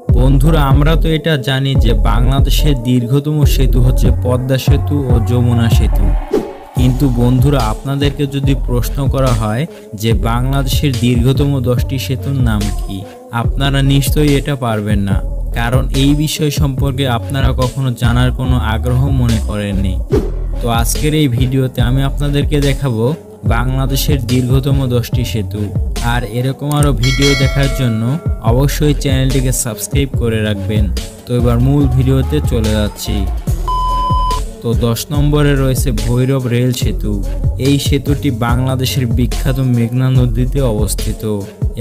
বন্ধুরা, আমরা তো এটা জানি যে বাংলাদেশের দীর্ঘতম সেতু হচ্ছে পদ্মা সেতু ও যমুনা সেতু। কিন্তু বন্ধুরা, আপনাদেরকে যদি প্রশ্ন করা হয় যে বাংলাদেশের দীর্ঘতম 10টি সেতুর নাম কি, আপনারা নিশ্চয়ই এটা পারবেন না, কারণ এই বিষয় সম্পর্কে আপনারা কখনো জানার কোনো আগ্রহ মনে করেননি। তো আজকের এই ভিডিওতে আমি আপনাদেরকে দেখাবো বাংলাদেশের দীর্ঘতম 10টি সেতু। আর এরকম আরও ভিডিও দেখার জন্য অবশ্যই চ্যানেলটিকে সাবস্ক্রাইব করে রাখবেন। তো এবার মূল ভিডিওতে চলে যাচ্ছি। তো 10 নম্বরে রয়েছে ভৈরব রেল সেতু। এই সেতুটি বাংলাদেশের বিখ্যাত মেঘনা নদীতে অবস্থিত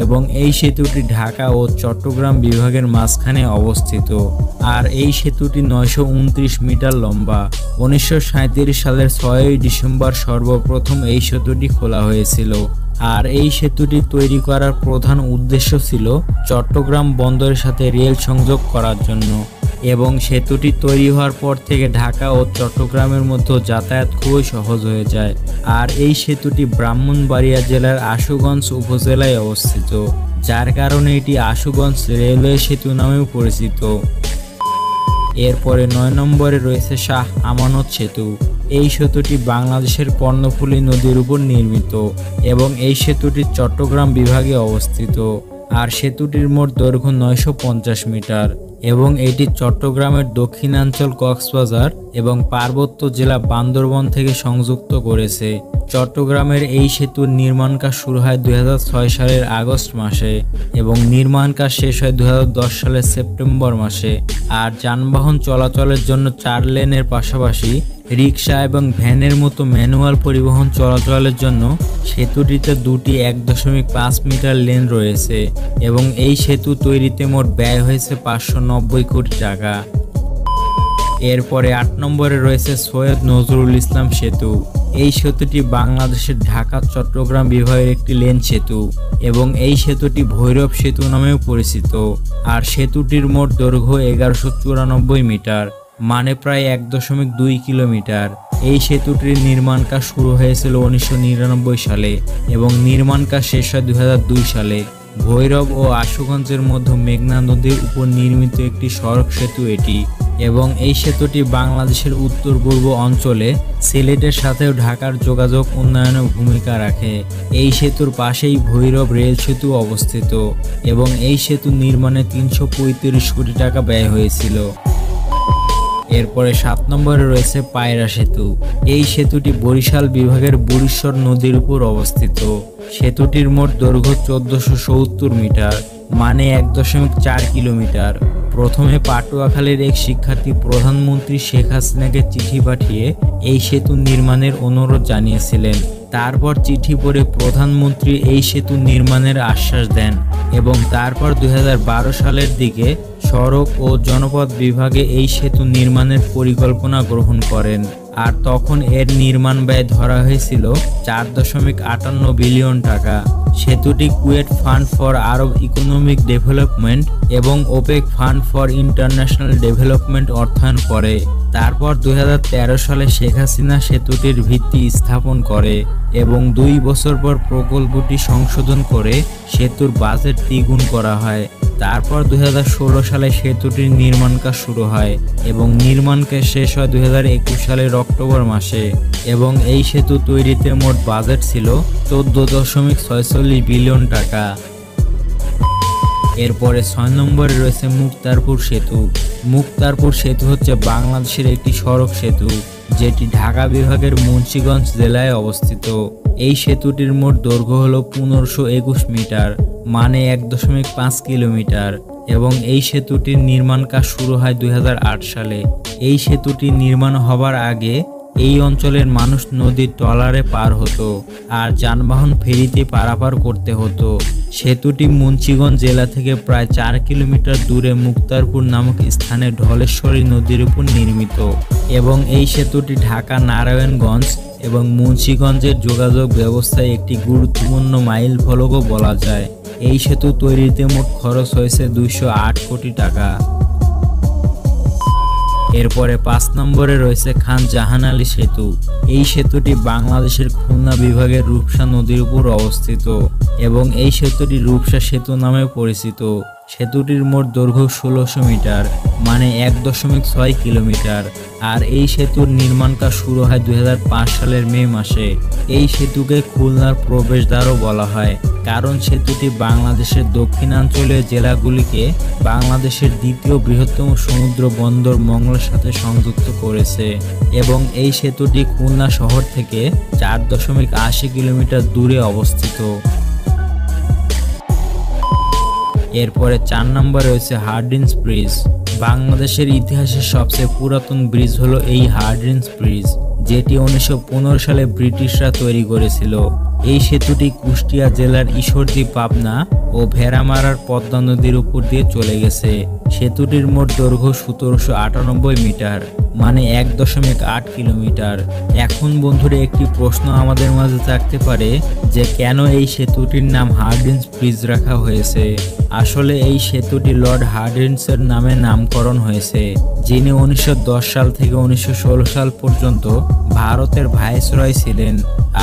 এবং এই সেতুটি ঢাকা ও চট্টগ্রাম বিভাগের মাঝখানে অবস্থিত। আর এই সেতুটি 929 মিটার লম্বা। 1937 সালের 6 ডিসেম্বর সর্বপ্রথম এই সেতুটি খোলা হয়েছিল। আর এই সেতুটি তৈরি করার প্রধান উদ্দেশ্য ছিল চট্টগ্রাম বন্দরের সাথে রেল সংযোগ করার জন্য, এবং সেতুটি তৈরি হওয়ার পর থেকে ঢাকা ও চট্টগ্রামের মধ্যে যাতায়াত খুবই সহজ হয়ে যায়। আর এই সেতুটি ব্রাহ্মণবাড়িয়া জেলার আশুগঞ্জ উপজেলায় অবস্থিত, যার কারণে এটি আশুগঞ্জ রেলওয়ে সেতু নামেও পরিচিত। এরপরে 9 নম্বরে রয়েছে শাহ আমানত সেতু। এই সেতুটি বাংলাদেশের কর্ণফুলী নদীর উপর নির্মিত এবং এই সেতুটি চট্টগ্রাম বিভাগে অবস্থিত। আর সেতুটির মোট দৈর্ঘ্য 950 মিটার এবং এটি চট্টগ্রামের দক্ষিণাঞ্চল কক্সবাজার এবং পার্বত্য জেলা বান্দরবন থেকে সংযুক্ত করেছে। চট্টগ্রামের এই সেতুর নির্মাণ কাজ শুরু হয় 2006 সালের আগস্ট মাসে এবং নির্মাণ কাজ শেষ হয় 2010 সালের সেপ্টেম্বর মাসে। আর যানবাহন চলাচলের জন্য 4 লেনের পাশাপাশি রিক্সা এবং ভ্যানের মতো ম্যানুয়াল পরিবহন চলাচলের জন্য সেতুটিতে দুটি 1.5 মিটার লেন রয়েছে এবং এই সেতু তৈরিতে মোট ব্যয় হয়েছে 590 কোটি টাকা। এরপরে 8 নম্বরে রয়েছে সৈয়দ নজরুল ইসলাম সেতু। এই সেতুটি বাংলাদেশের ঢাকা চট্টগ্রাম বিভাগের একটি লেন সেতু এবং এই সেতুটি ভৈরব সেতু নামেও পরিচিত। আর সেতুটির মোট দৈর্ঘ্য 1194 মিটার, মানে প্রায় 1.2 কিলোমিটার। এই সেতুটির নির্মাণ কাজ শুরু হয়েছিল 1999 সালে এবং নির্মাণ কাজ শেষ হয় 2002 সালে। ভৈরব ও আশুগঞ্জের মধ্যে মেঘনা নদীর উপর নির্মিত একটি সড়ক সেতু এটি, এবং এই সেতুটি বাংলাদেশের উত্তর পূর্ব অঞ্চলে সিলেটের সাথেও ঢাকার যোগাযোগ উন্নয়নে ভূমিকা রাখে। এই সেতুর পাশেই ভৈরব রেল সেতু অবস্থিত এবং এই সেতু নির্মাণে 335 কোটি টাকা ব্যয় হয়েছিল। এরপরে 7 নম্বরে রয়েছে পায়রা সেতু। এই সেতুটি বরিশাল বিভাগের বুড়িশ্বর নদীর উপর অবস্থিত। সেতুটির মোট দৈর্ঘ্য 1470 মিটার, মানে 1.4 কিলোমিটার। প্রথমে পাটুয়াখালীর এক শিক্ষার্থী প্রধানমন্ত্রী শেখ হাসিনাকে চিঠি পাঠিয়ে এই সেতু নির্মাণের অনুরোধ জানিয়েছিলেন। তারপর চিঠি পড়ে প্রধানমন্ত্রী এই সেতু নির্মাণের আশ্বাস দেন এবং তারপর 2012 সালের দিকে সড়ক ও জনপথ বিভাগে এই সেতু নির্মাণের পরিকল্পনা গ্রহণ করেন। আর তখন এর নির্মাণ ব্যয় ধরা হয়েছিল 4.58 বিলিয়ন টাকা। সেতুটি Kuwait fund for Arab economic development এবং OPEC fund for international development অর্থায়ন করে। তারপর 2013 সালে শেখ হাসিনা সেতুটির ভিত্তি স্থাপন করে এবং 2 বছর পর প্রকল্পটি সংশোধন করে সেতুর বাজেট দ্বিগুণ করা হয়। তারপর 2016 সালে সেতুটির নির্মাণ কাজ শুরু হয় এবং নির্মাণ কাজ শেষ হয় 2021 সালের অক্টোবর মাসে এবং এই সেতু তৈরিতে মোট বাজেট ছিল 14.46 বিলিয়ন টাকা। এরপরে 6 নম্বরে রয়েছে মুক্তারপুর সেতু। মুক্তারপুর সেতু হচ্ছে বাংলাদেশের একটি সড়ক সেতু যেটি ঢাকা বিভাগের মুন্সিগঞ্জ জেলায় অবস্থিত। এই সেতুটির মোট দৈর্ঘ্য হল 1521 মিটার, মানে 1.5 কিলোমিটার এবং এই সেতুটির নির্মাণ কাজ শুরু হয় 2008 সালে। এই সেতুটি নির্মাণ হবার আগে এই অঞ্চলের মানুষ নদীর ট্রলারে পার হতো আর যানবাহন ফেরিতে পারাপার করতে হতো। সেতুটি মুন্সিগঞ্জ জেলা থেকে প্রায় 4 কিলোমিটার দূরে মুক্তারপুর নামক স্থানে ঢলেশ্বরী নদীর উপর নির্মিত এবং এই সেতুটি ঢাকা নারায়ণগঞ্জ এবং মুন্সিগঞ্জের যোগাযোগ ব্যবস্থায় একটি গুরুত্বপূর্ণ মাইল ফলকও বলা যায়। এই সেতু তৈরিতে মোট খরচ হয়েছে 208 কোটি টাকা। এরপরে 5 নম্বরে রয়েছে খান জাহান আলী সেতু। এই সেতুটি বাংলাদেশের খুলনা বিভাগের রূপসা নদীর উপর অবস্থিত এবং এই সেতুটি রূপসা সেতু নামে পরিচিত। সেতুটির মোট দৈর্ঘ্য 1600 মিটার, মানে 1.6 কিলোমিটার। আর এই সেতুর নির্মাণ কাজ শুরু হয় 2005 সালের মে মাসে। এই সেতুকে খুলনার প্রবেশদ্বারও বলা হয়, কারণ সেতুটি বাংলাদেশের দক্ষিণাঞ্চলীয় জেলাগুলিকে বাংলাদেশের দ্বিতীয় বৃহত্তম সমুদ্র বন্দর মংলার সাথে সংযুক্ত করেছে এবং এই সেতুটি খুলনা শহর থেকে 4.80 কিলোমিটার দূরে অবস্থিত। এরপরে 4 নম্বরে রয়েছে হার্ডিঞ্জ ব্রিজ। বাংলাদেশের ইতিহাসের সবচেয়ে পুরাতন ব্রিজ হলো এই হার্ডিঞ্জ ব্রিজ, যেটি 1915 সালে ব্রিটিশরা তৈরি করেছিল। এই সেতুটি কুষ্টিয়া জেলার ঈশ্বরদী, পাবনা ও ভেড়ামারার পদ্মা নদীর উপর দিয়ে চলে গেছে। সেতুটির মোট দৈর্ঘ্য 1798 মিটার, মানে 1.8 কিলোমিটার। এখন বন্ধুরা একটি প্রশ্ন আমাদের মাঝে থাকতে পারে যে কেন এই সেতুটির নাম হার্ডিঞ্জ ব্রিজ রাখা হয়েছে। আসলে এই সেতুটি লর্ড হার্ডিঞ্জের নামে নামকরণ হয়েছে, যিনি 1910 সাল থেকে 1916 সাল পর্যন্ত ভারতের ভাইসরয় ছিলেন।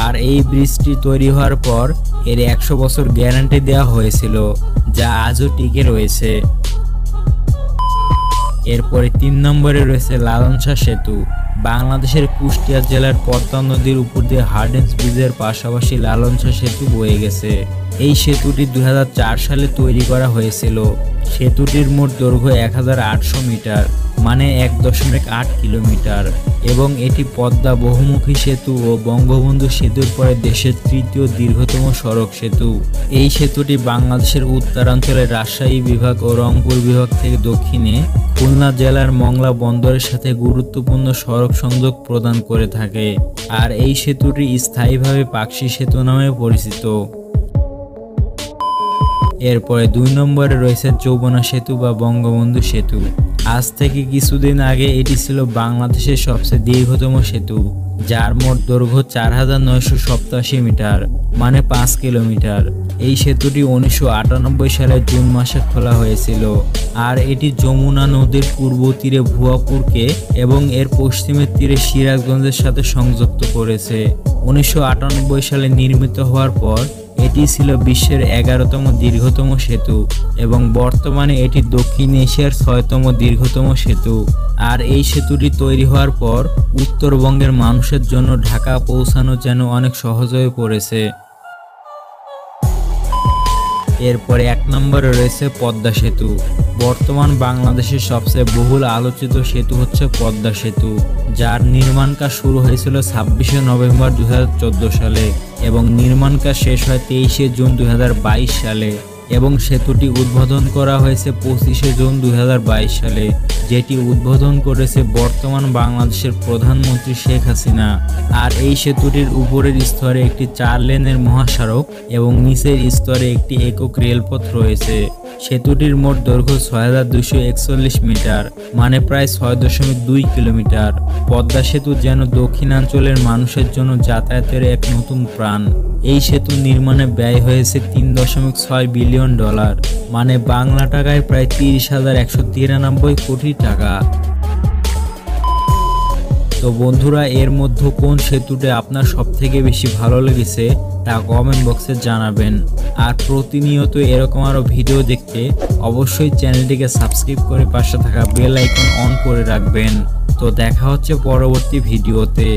আর এই ব্রিজটি তৈরি হওয়ার পর এর 100 বছর গ্যারান্টি দেওয়া হয়েছিল, যা আজও টিকে রয়েছে। এরপরে 3 নম্বরে রয়েছে লালন শাহ সেতু। বাংলাদেশের কুষ্টিয়া জেলার পদ্মা নদীর উপর দিয়ে হার্ডিঞ্জ ব্রিজের পাশাপাশি লালন শাহ সেতু বয়ে গেছে। এই সেতুটি 2004 সালে তৈরি করা হয়েছিল। সেতুটির মোট দৈর্ঘ্য 1800 মিটার, মানে 1.8 কিলোমিটার এবং এটি পদ্মা বহুমুখী সেতু ও বঙ্গবন্ধু সেতুর পরে দেশের তৃতীয় দীর্ঘতম সড়ক সেতু। এই সেতুটি বাংলাদেশের উত্তরাঞ্চলের রাজশাহী বিভাগ ও রংপুর বিভাগ থেকে দক্ষিণে খুলনা জেলার মংলা বন্দরের সাথে গুরুত্বপূর্ণ সড়ক সংযোগ প্রদান করে থাকে। আর এই সেতুটি স্থায়ীভাবে পাকশী সেতু নামে পরিচিত। এরপরে 2 নম্বরে রয়েছে যমুনা সেতু বা বঙ্গবন্ধু সেতু। আজ থেকে কিছুদিন আগে এটি ছিল বাংলাদেশের সবচেয়ে দীর্ঘতম সেতু, যার মোট দৈর্ঘ্য 4987 মিটার, মানে 5 কিলোমিটার। এই সেতুটি 1998 সালের জুন মাসে খোলা হয়েছিল। আর এটি যমুনা নদীর পূর্ব তীরে ভুয়াপুরকে এবং এর পশ্চিমের তীরে সিরাজগঞ্জের সাথে সংযুক্ত করেছে। 1998 সালে নির্মিত হওয়ার পর এটি ছিল বিশ্বের 11তম দীর্ঘতম সেতু এবং বর্তমানে এটি দক্ষিণ এশিয়ার 6তম দীর্ঘতম সেতু। আর এই সেতুটি তৈরি হওয়ার পর উত্তরবঙ্গের মানুষের জন্য ঢাকা পৌঁছানো যেন অনেক সহজ হয়ে পড়েছে। এরপরে 1 নম্বরে রয়েছে পদ্মা সেতু। বর্তমান বাংলাদেশের সবচেয়ে বহুল আলোচিত সেতু হচ্ছে পদ্মা সেতু, যার নির্মাণ কাজ শুরু হয়েছিল 26শে নভেম্বর 2014 সালে এবং নির্মাণ কাজ শেষ হয় 23শে জুন 2022 সালে এবং সেতুটি উদ্বোধন করা হয়েছে 25শে জুন 2022 সালে, যেটি উদ্বোধন করেছে বর্তমান বাংলাদেশের প্রধানমন্ত্রী শেখ হাসিনা। আর এই সেতুটির উপরের স্তরে একটি 4 লেনের মহাসড়ক এবং নিচের স্তরে একটি একক রেলপথ রয়েছে। সেতুটির মোট দৈর্ঘ্য 6241 মিটার, মানে প্রায় 6.2 কিলোমিটার। পদ্মা সেতু যেন দক্ষিণাঞ্চলের মানুষের জন্য যাতায়াতের এক নতুন প্রাণ। এই সেতু নির্মাণে ব্যয় হয়েছে $3.6 বিলিয়ন, মানে বাংলা টাকায় প্রায় 30,193 কোটি টাকা। তো বন্ধুরা, এর মধ্যে কোন সেতুটা আপনার সবথেকে বেশি ভালো লেগেছে তা কমেন্ট বক্সে জানাবেন। আর প্রতিনিয়ত এরকম আরও ভিডিও দেখতে অবশ্যই চ্যানেলটিকে সাবস্ক্রাইব করে পাশে থাকা বেল আইকন অন করে রাখবেন। তো দেখা হচ্ছে পরবর্তী ভিডিওতে।